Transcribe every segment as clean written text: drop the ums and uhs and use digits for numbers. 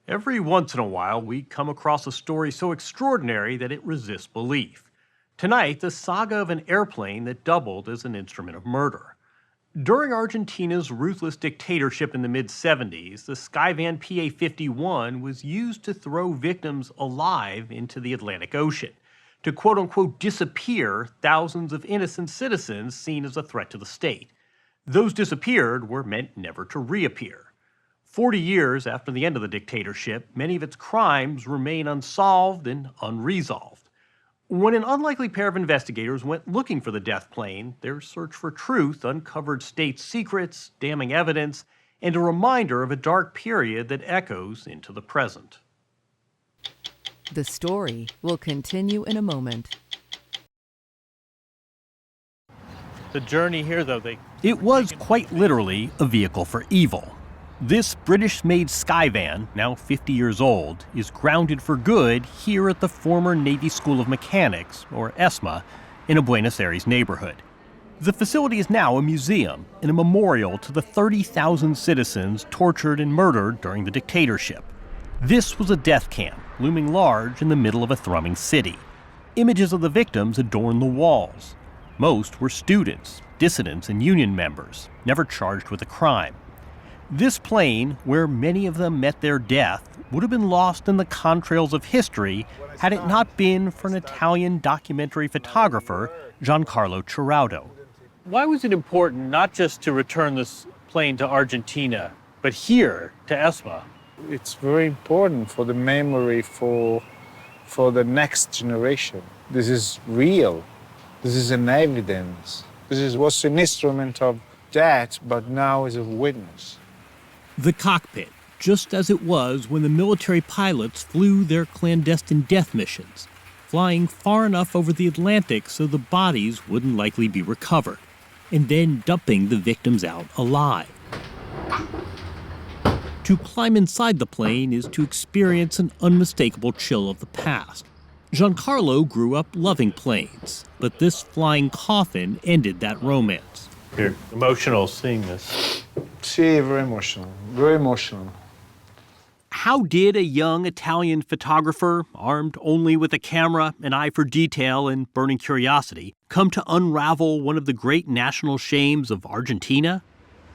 Every once in a while, we come across a story so extraordinary that it resists belief. Tonight, the saga of an airplane that doubled as an instrument of murder. During Argentina's ruthless dictatorship in the mid-70s, the Skyvan PA-51 was used to throw victims alive into the Atlantic Ocean, to quote-unquote disappear thousands of innocent citizens seen as a threat to the state. Those disappeared were meant never to reappear. 40 years after the end of the dictatorship, many of its crimes remain unsolved and unresolved. When an unlikely pair of investigators went looking for the death plane, their search for truth uncovered state secrets, damning evidence, and a reminder of a dark period that echoes into the present. The story will continue in a moment. The journey here, though, it was quite literally a vehicle for evil. This British-made Skyvan, now 50 years old, is grounded for good here at the former Navy School of Mechanics, or ESMA, in a Buenos Aires neighborhood. The facility is now a museum and a memorial to the 30,000 citizens tortured and murdered during the dictatorship. This was a death camp, looming large in the middle of a thrumming city. Images of the victims adorn the walls. Most were students, dissidents, and union members, never charged with a crime. This plane, where many of them met their death, would have been lost in the contrails of history had it not been for an Italian documentary photographer, Giancarlo Ciraudo. Why was it important not just to return this plane to Argentina, but here to ESMA? It's very important for the memory for the next generation. This is real. This is an evidence. This was an instrument of death, but now is a witness. The cockpit, just as it was when the military pilots flew their clandestine death missions, flying far enough over the Atlantic so the bodies wouldn't likely be recovered, and then dumping the victims out alive. To climb inside the plane is to experience an unmistakable chill of the past. Giancarlo grew up loving planes, but this flying coffin ended that romance. You're emotional seeing this. See, very emotional, very emotional. How did a young Italian photographer, armed only with a camera, an eye for detail, and burning curiosity, come to unravel one of the great national shames of Argentina?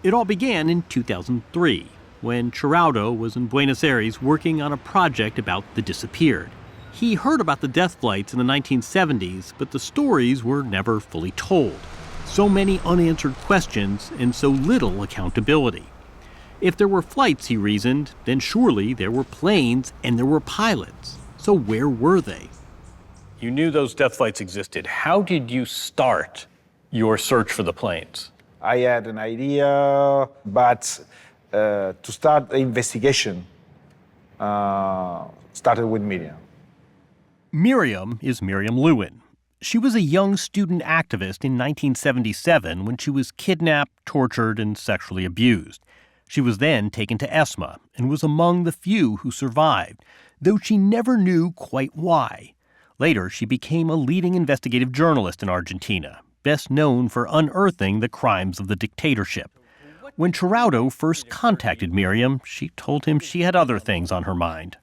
It all began in 2003, when Ciraudo was in Buenos Aires working on a project about the disappeared. He heard about the death flights in the 1970s, but the stories were never fully told. So many unanswered questions and so little accountability. If there were flights, he reasoned, then surely there were planes and there were pilots. So where were they? You knew those death flights existed. How did you start your search for the planes? I had an idea, but to start the investigation started with Miriam. Miriam is Miriam Lewin. She was a young student activist in 1977 when she was kidnapped, tortured, and sexually abused. She was then taken to ESMA and was among the few who survived, though she never knew quite why. Later, she became a leading investigative journalist in Argentina, best known for unearthing the crimes of the dictatorship. When Ciraudo first contacted Miriam, she told him she had other things on her mind.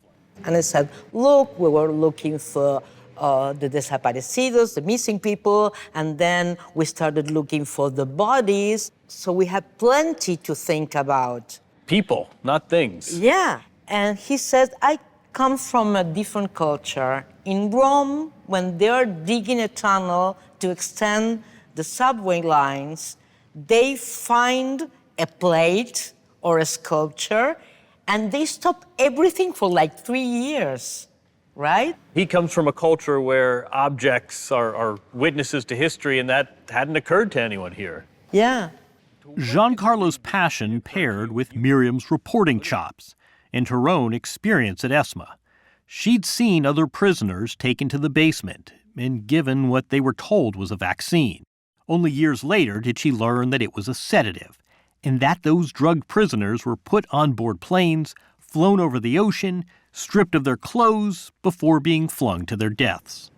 And I said, look, we were looking for the desaparecidos, the missing people, and then we started looking for the bodies. So we had plenty to think about. People, not things. Yeah. And he said, I come from a different culture. In Rome, when they're digging a tunnel to extend the subway lines, they find a plate or a sculpture, and they stop everything for like 3 years. Right? He comes from a culture where objects are witnesses to history, and that hadn't occurred to anyone here. Yeah. Giancarlo's passion paired with Miriam's reporting chops and her own experience at ESMA. She'd seen other prisoners taken to the basement and given what they were told was a vaccine. Only years later did she learn that it was a sedative, and that those drugged prisoners were put on board planes, flown over the ocean, stripped of their clothes before being flung to their deaths.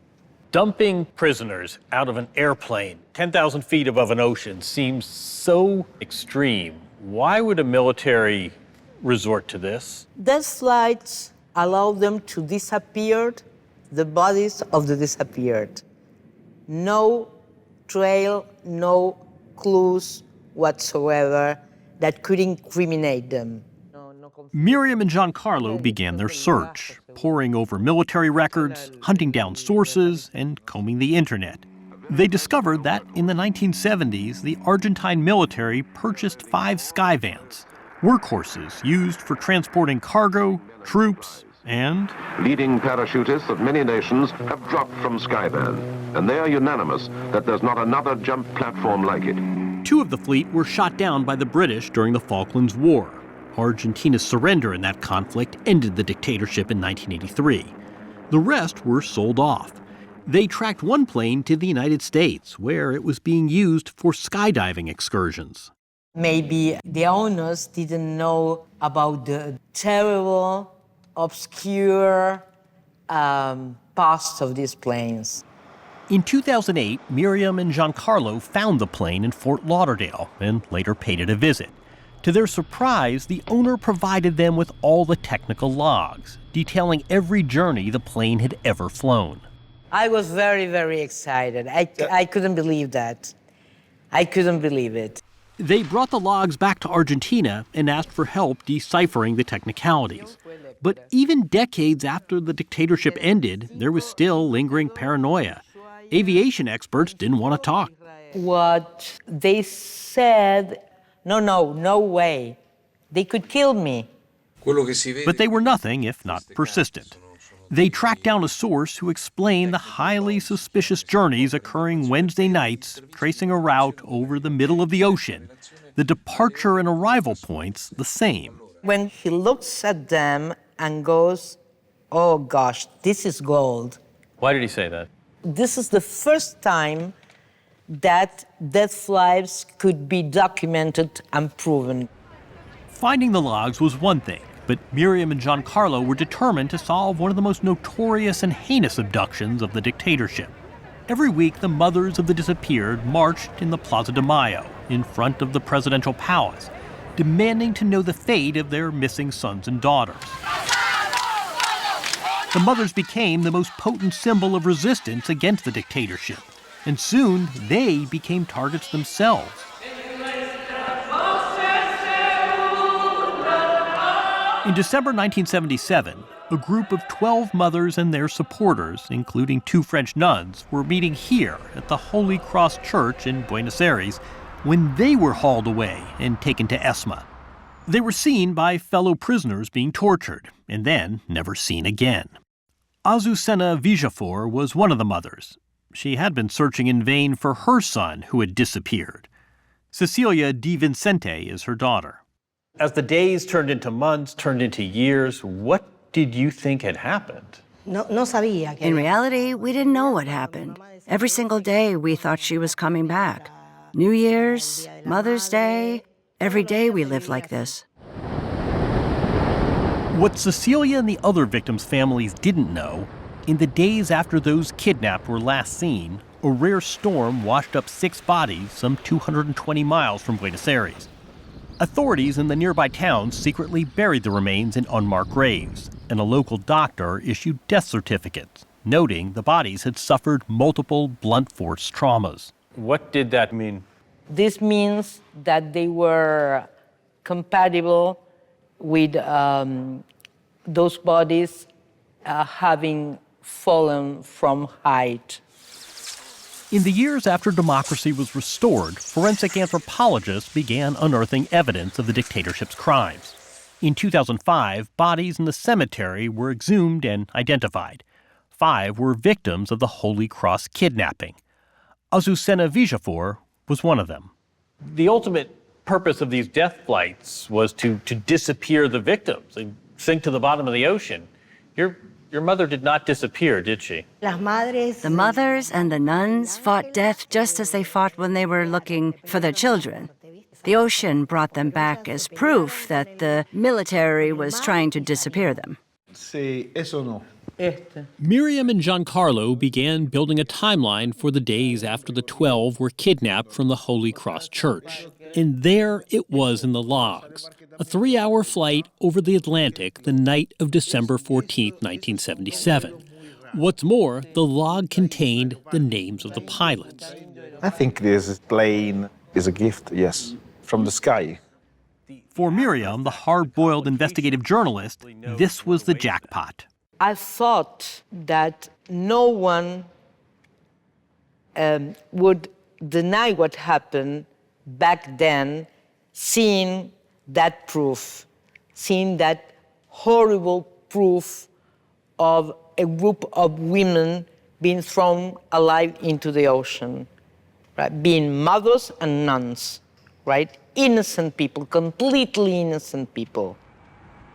Dumping prisoners out of an airplane 10,000 feet above an ocean seems so extreme. Why would a military resort to this? Death flights allow them to disappear, the bodies of the disappeared. No trail, no clues whatsoever that could incriminate them. Miriam and Giancarlo began their search, poring over military records, hunting down sources, and combing the internet. They discovered that in the 1970s, the Argentine military purchased 5 Skyvans, workhorses used for transporting cargo, troops, and leading parachutists of many nations have dropped from Skyvan, and they are unanimous that there's not another jump platform like it. 2 of the fleet were shot down by the British during the Falklands War. Argentina's surrender in that conflict ended the dictatorship in 1983. The rest were sold off. They tracked one plane to the United States, where it was being used for skydiving excursions. Maybe the owners didn't know about the terrible, obscure past of these planes. In 2008, Miriam and Giancarlo found the plane in Fort Lauderdale and later paid it a visit. To their surprise, the owner provided them with all the technical logs, detailing every journey the plane had ever flown. I was very, very excited. I couldn't believe that. I couldn't believe it. They brought the logs back to Argentina and asked for help deciphering the technicalities. But even decades after the dictatorship ended, there was still lingering paranoia. Aviation experts didn't want to talk. What they said, no way. They could kill me. But they were nothing if not persistent. They tracked down a source who explained the highly suspicious journeys occurring Wednesday nights, tracing a route over the middle of the ocean. The departure and arrival points the same. When he looks at them and goes, oh gosh, this is gold. Why did he say that? This is the first time that death flights could be documented and proven. Finding the logs was one thing, but Miriam and Giancarlo were determined to solve one of the most notorious and heinous abductions of the dictatorship. Every week, the mothers of the disappeared marched in the Plaza de Mayo in front of the presidential palace, demanding to know the fate of their missing sons and daughters. The mothers became the most potent symbol of resistance against the dictatorship, and soon they became targets themselves. In December 1977, a group of 12 mothers and their supporters, including 2 French nuns, were meeting here at the Holy Cross Church in Buenos Aires when they were hauled away and taken to ESMA. They were seen by fellow prisoners being tortured, and then never seen again. Azucena Vijafor was one of the mothers. She had been searching in vain for her son who had disappeared. Cecilia Di Vincente is her daughter. As the days turned into months, turned into years, what did you think had happened? In reality, we didn't know what happened. Every single day we thought she was coming back. New Year's, Mother's Day, every day we lived like this. What Cecilia and the other victims' families didn't know, in the days after those kidnapped were last seen, a rare storm washed up 6 bodies some 220 miles from Buenos Aires. Authorities in the nearby towns secretly buried the remains in unmarked graves, and a local doctor issued death certificates, noting the bodies had suffered multiple blunt force traumas. What did that mean? This means that they were compatible with those bodies having fallen from height. In the years after democracy was restored, forensic anthropologists began unearthing evidence of the dictatorship's crimes. In 2005, bodies in the cemetery were exhumed and identified. 5 were victims of the Holy Cross kidnapping. Azucena Vijafor was one of them. The ultimate purpose of these death flights was to disappear the victims and sink to the bottom of the ocean. Your mother did not disappear, did she? The mothers and the nuns fought death just as they fought when they were looking for their children. The ocean brought them back as proof that the military was trying to disappear them. Miriam and Giancarlo began building a timeline for the days after the 12 were kidnapped from the Holy Cross Church. And there it was in the logs. a 3-hour flight over the Atlantic the night of December 14, 1977. What's more, the log contained the names of the pilots. I think this plane is a gift, yes, from the sky. For Miriam, the hard-boiled investigative journalist, this was the jackpot. I thought that no one would deny what happened back then, seeing that proof, seeing that horrible proof of a group of women being thrown alive into the ocean, right? Being mothers and nuns, right? Innocent people, completely innocent people.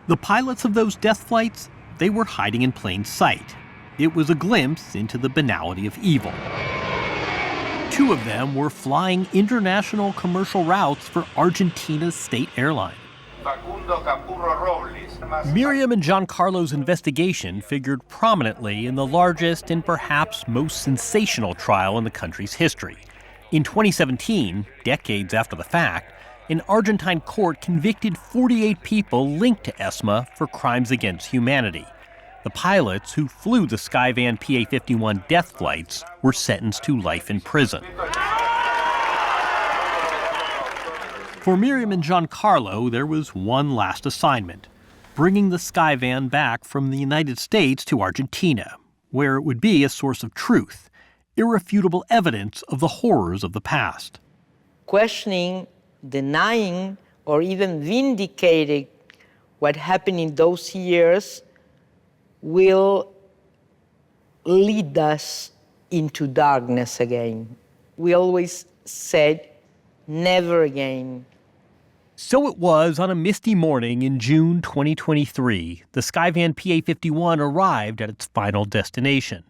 The pilots of those death flights, they were hiding in plain sight. It was a glimpse into the banality of evil. 2 of them were flying international commercial routes for Argentina's state airline. Miriam and Giancarlo's investigation figured prominently in the largest and perhaps most sensational trial in the country's history. In 2017, decades after the fact, an Argentine court convicted 48 people linked to ESMA for crimes against humanity. The pilots who flew the Skyvan PA-51 death flights were sentenced to life in prison. For Miriam and Giancarlo, there was one last assignment: bringing the Skyvan back from the United States to Argentina, where it would be a source of truth, irrefutable evidence of the horrors of the past. Questioning, denying, or even vindicating what happened in those years will lead us into darkness again. We always said, never again. So it was on a misty morning in June 2023, the Skyvan PA-51 arrived at its final destination.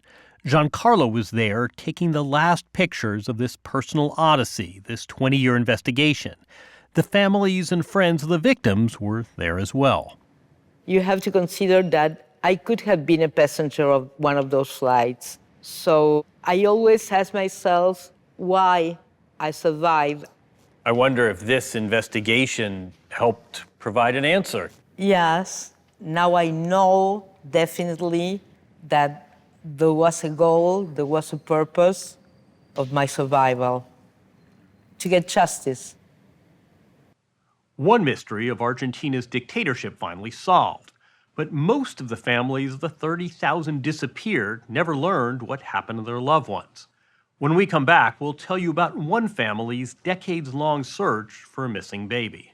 Giancarlo was there taking the last pictures of this personal odyssey, this 20-year investigation. The families and friends of the victims were there as well. You have to consider that I could have been a passenger of one of those flights. So I always ask myself why I survived. I wonder if this investigation helped provide an answer. Yes, now I know definitely that there was a goal, there was a purpose of my survival, to get justice. One mystery of Argentina's dictatorship finally solved. But most of the families of the 30,000 disappeared never learned what happened to their loved ones. When we come back, we'll tell you about one family's decades-long search for a missing baby.